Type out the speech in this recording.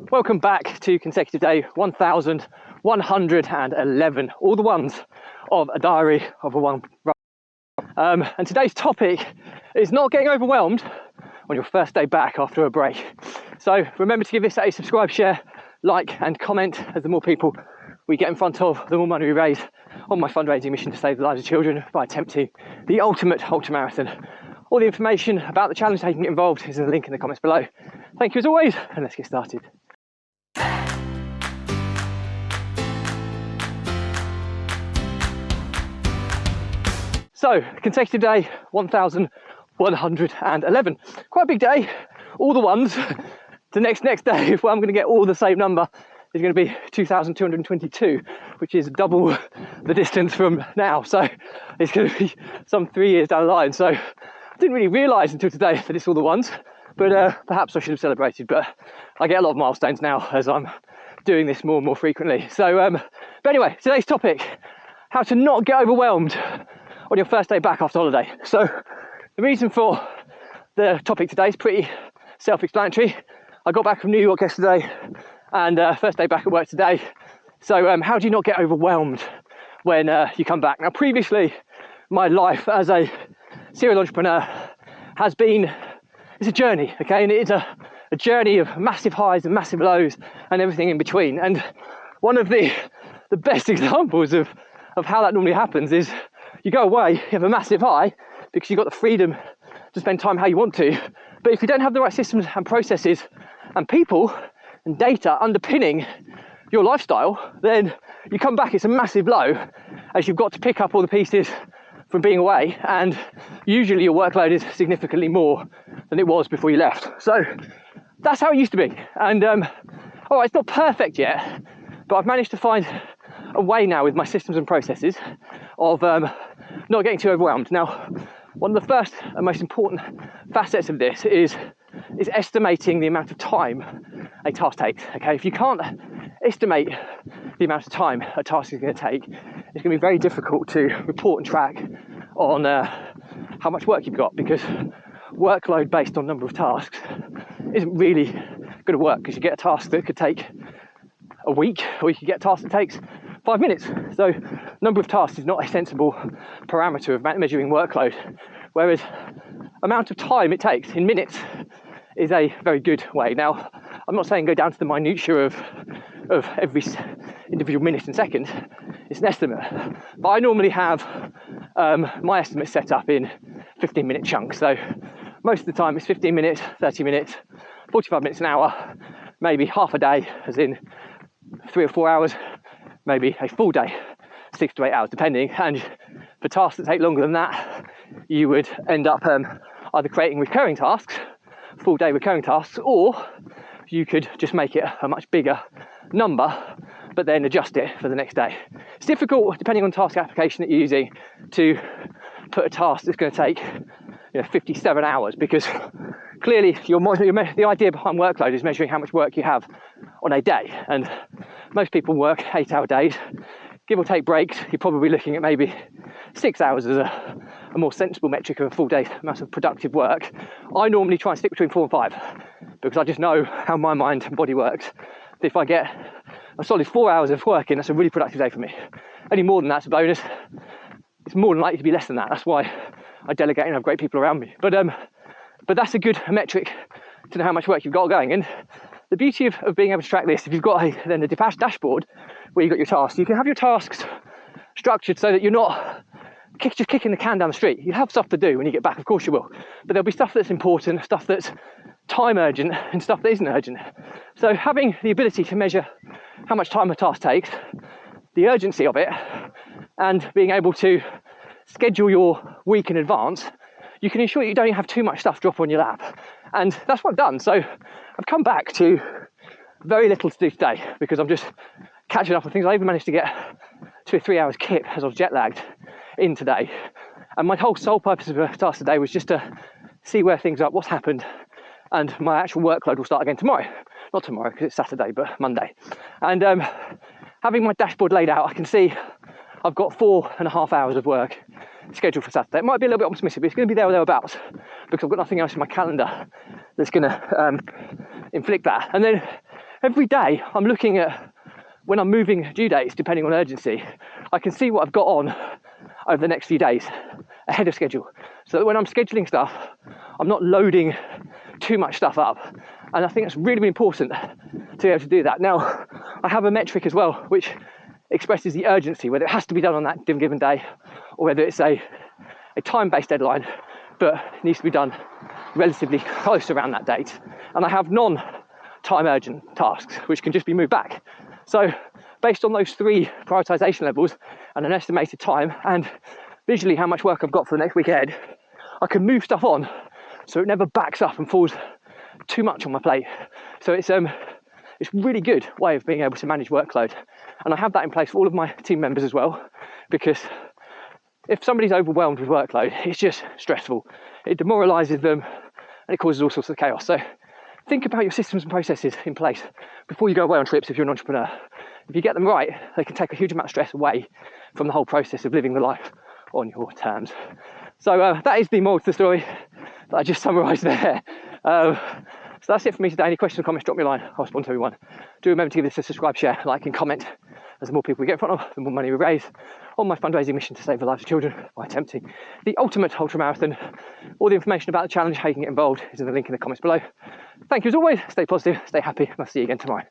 Welcome back to consecutive day 1111, all the ones of a diary of a one. And today's topic is not getting overwhelmed on your first day back after a break. So remember to give this a subscribe, share, like and comment, as the more people we get in front of, the more money we raise on my fundraising mission to save the lives of children by attempting the ultimate ultramarathon. All the information about the challenge taking it involved is in the link in the comments below. Thank you as always, and let's get started. So, consecutive day 1111. Quite a big day. All the ones. The next day, if I'm going to get all the same number, is going to be 2,222, which is double the distance from now. So it's going to be some 3 years down the line. So I didn't really realise until today that it's all the ones, but perhaps I should have celebrated. But I get a lot of milestones now as I'm doing this more and more frequently. So, but anyway, today's topic: how to not get overwhelmed on your first day back after holiday. So the reason for the topic today is pretty self-explanatory. I got back from New York yesterday and first day back at work today. So how do you not get overwhelmed when you come back? Now, previously, my life as a serial entrepreneur has been, it's a journey, okay? And it is a journey of massive highs and massive lows and everything in between. And one of the best examples of how that normally happens is you go away, you have a massive high because you've got the freedom to spend time how you want to. But if you don't have the right systems and processes and people and data underpinning your lifestyle, then you come back, it's a massive low as you've got to pick up all the pieces from being away, and usually your workload is significantly more than it was before you left. So that's how it used to be. And all right, it's not perfect yet, but I've managed to find a way now with my systems and processes of not getting too overwhelmed. Now, one of the first and most important facets of this is estimating the amount of time a task takes. Okay, if you can't estimate the amount of time a task is going to take, it's going to be very difficult to report and track on how much work you've got, because workload based on number of tasks isn't really going to work, because you get a task that could take a week, or you could get a task that takes 5 minutes. So number of tasks is not a sensible parameter of measuring workload, whereas amount of time it takes in minutes is a very good way. Now, I'm not saying go down to the minutiae of every individual minute and second. It's an estimate, but I normally have my estimates set up in 15-minute chunks. So most of the time it's 15 minutes, 30 minutes, 45 minutes, an hour, maybe half a day, as in 3 or 4 hours, maybe a full day, 6 to 8 hours, depending. And for tasks that take longer than that, you would end up either creating recurring tasks, full day recurring tasks, or you could just make it a much bigger number, but then adjust it for the next day. It's difficult, depending on task application that you're using, to put a task that's going to take 57 hours, because clearly the idea behind workload is measuring how much work you have on a day, and most people work 8-hour days, give or take breaks. You're probably looking at maybe 6 hours as a more sensible metric of a full day amount of productive work. I normally try and stick between 4 and 5, because I just know how my mind and body works. If I get a solid 4 hours of work in, that's a really productive day for me. Any more than that's a bonus. It's more than likely to be less than that. That's why I delegate and have great people around me. But that's a good metric to know how much work you've got going. And the beauty of being able to track this, if you've got then a dashboard where you've got your tasks, you can have your tasks structured so that you're not just kicking the can down the street. You have stuff to do when you get back, of course you will, but there'll be stuff that's important, stuff that's time urgent, and stuff that isn't urgent. So having the ability to measure how much time a task takes, the urgency of it, and being able to schedule your week in advance, you can ensure you don't have too much stuff drop on your lap. And that's what I've done. So I've come back to very little to do today, because I'm just catching up on things. I even managed to get 2 or 3 hours kip as I was jet lagged in today. And my whole sole purpose of the task today was just to see where things are, what's happened, and my actual workload will start again tomorrow. Not tomorrow because it's Saturday, but Monday. And having my dashboard laid out, I can see I've got 4.5 hours of work scheduled for Saturday. It might be a little bit optimistic, but it's going to be there or thereabouts, because I've got nothing else in my calendar that's going to inflict that. And then every day I'm looking at when I'm moving due dates, depending on urgency, I can see what I've got on over the next few days ahead of schedule. So that when I'm scheduling stuff, I'm not loading too much stuff up. And I think it's really, really important to be able to do that. Now, I have a metric as well, which expresses the urgency, whether it has to be done on that given day, or whether it's a time-based deadline, but it needs to be done relatively close around that date. And I have non-time urgent tasks, which can just be moved back. So based on those 3 prioritization levels and an estimated time and visually how much work I've got for the next week ahead, I can move stuff on so it never backs up and falls too much on my plate. So it's really good way of being able to manage workload. And I have that in place for all of my team members as well, because if somebody's overwhelmed with workload, it's just stressful. It demoralizes them and it causes all sorts of chaos. So think about your systems and processes in place before you go away on trips if you're an entrepreneur. If you get them right, they can take a huge amount of stress away from the whole process of living the life on your terms. So that is the moral to the story that I just summarised there. So that's it for me today. Any questions or comments, drop me a line. I'll respond to everyone. Do remember to give this a subscribe, share, like and comment. As the more people we get in front of, the more money we raise on my fundraising mission to save the lives of children by attempting the ultimate ultramarathon. All the information about the challenge, how you can get involved, is in the link in the comments below. Thank you as always. Stay positive, stay happy, and I'll see you again tomorrow.